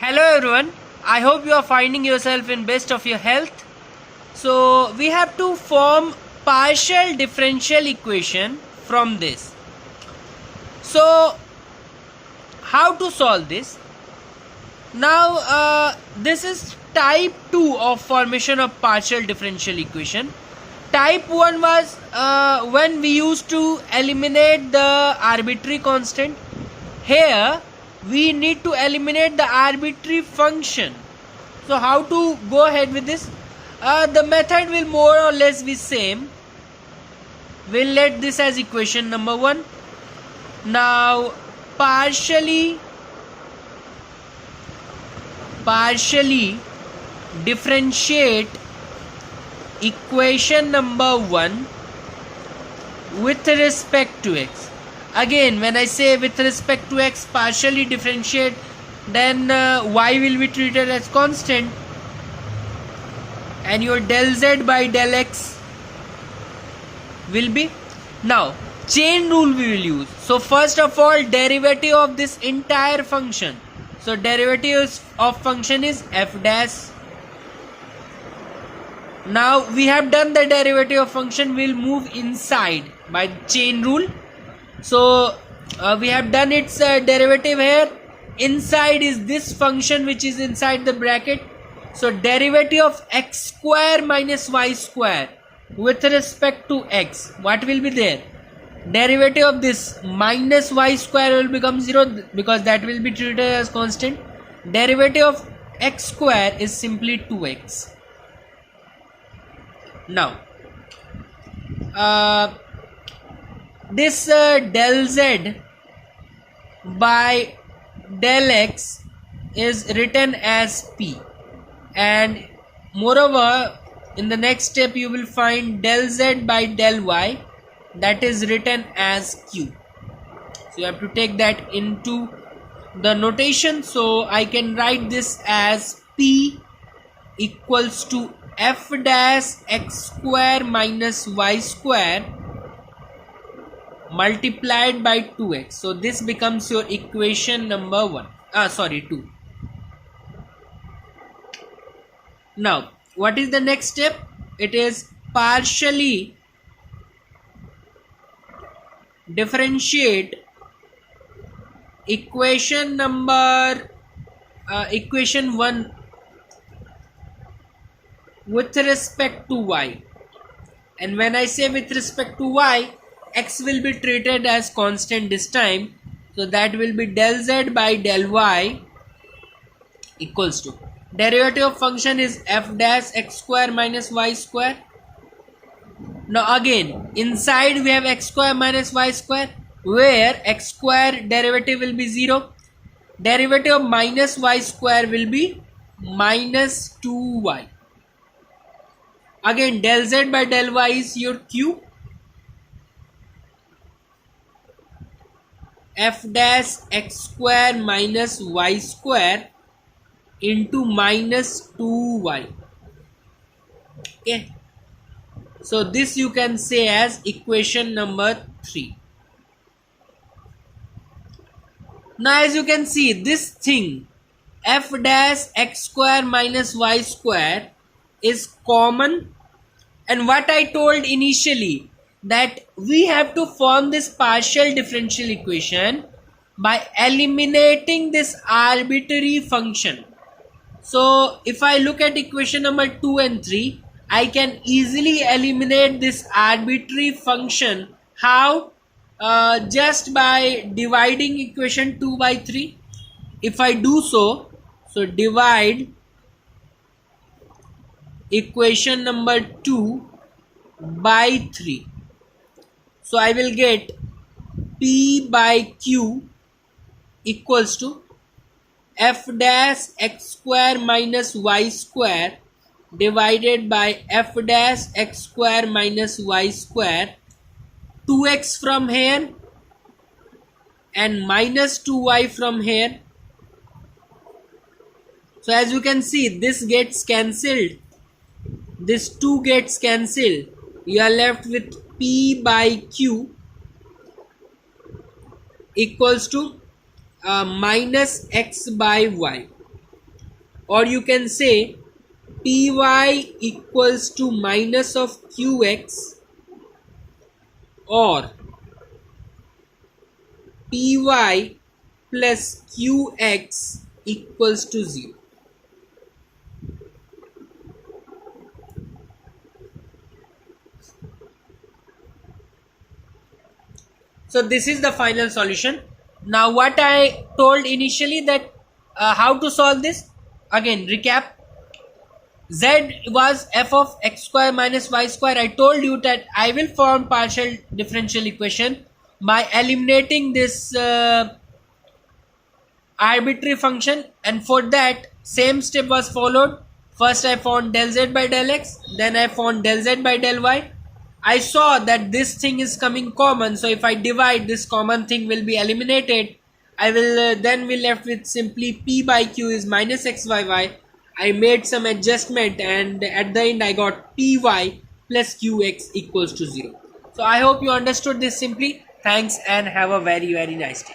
Hello everyone, I hope you are finding yourself in best of your health. So we have to form partial differential equation from this. So how to solve this? Now this is type 2 of formation of partial differential equation. Type 1 was when we used to eliminate the arbitrary constant. Here we need to eliminate the arbitrary function. So how to go ahead with this? The method will more or less be same. We'll let this as equation number 1. Now partially differentiate equation number 1 with respect to x. Again, when I say with respect to x, partially differentiate, then y will be treated as constant and your del z by del x will be. Now chain rule we will use. So first of all, derivative of this entire function. So derivative of function is f dash. Now we have done the derivative of function, we'll move inside by chain rule. So we have done its derivative here. Inside is this function which is inside the bracket. So derivative of x square minus y square with respect to x, what will be there? Derivative of this minus y square will become 0 because that will be treated as constant. Derivative of x square is simply 2x. Now this del z by del x is written as p, and moreover in the next step you will find del z by del y, that is written as q. So you have to take that into the notation. So I can write this as p equals to f dash x square minus y square multiplied by 2x. So this becomes your equation number 2. Now what is the next step? It is partially differentiate equation 1 with respect to y. And when I say with respect to y, x will be treated as constant this time. So that will be del z by del y equals to derivative of function is f dash x square minus y square. Now again inside we have x square minus y square, where x square derivative will be 0. Derivative of minus y square will be minus 2y. Again del z by del y is your q. F dash x square minus y square into minus 2y. Okay. So this you can say as equation number 3. Now as you can see, this thing f dash x square minus y square is common, and what I told initially, that we have to form this partial differential equation by eliminating this arbitrary function. So if I look at equation number 2 and 3, I can easily eliminate this arbitrary function. How? Just by dividing equation 2 by 3. If I do so, divide equation number 2 by 3. So I will get p by q equals to f dash x square minus y square divided by f dash x square minus y square, 2x from here and minus 2y from here. So as you can see, this gets cancelled, this 2 gets cancelled, you are left with p by q equals to minus x by y. or you can say py equals to minus of qx, or py plus qx equals to 0. So this is the final solution. Now what I told initially, that how to solve this, again recap. Z was f of x square minus y square. I told you that I will form partial differential equation by eliminating this arbitrary function, and for that same step was followed. First I found del z by del x, then I found del z by del y. I saw that this thing is coming common, so if I divide, this common thing will be eliminated. I will then be left with simply p by q is minus x/y. I made some adjustment, and at the end I got py plus qx equals to 0. So I hope you understood this simply. Thanks and have a very nice day.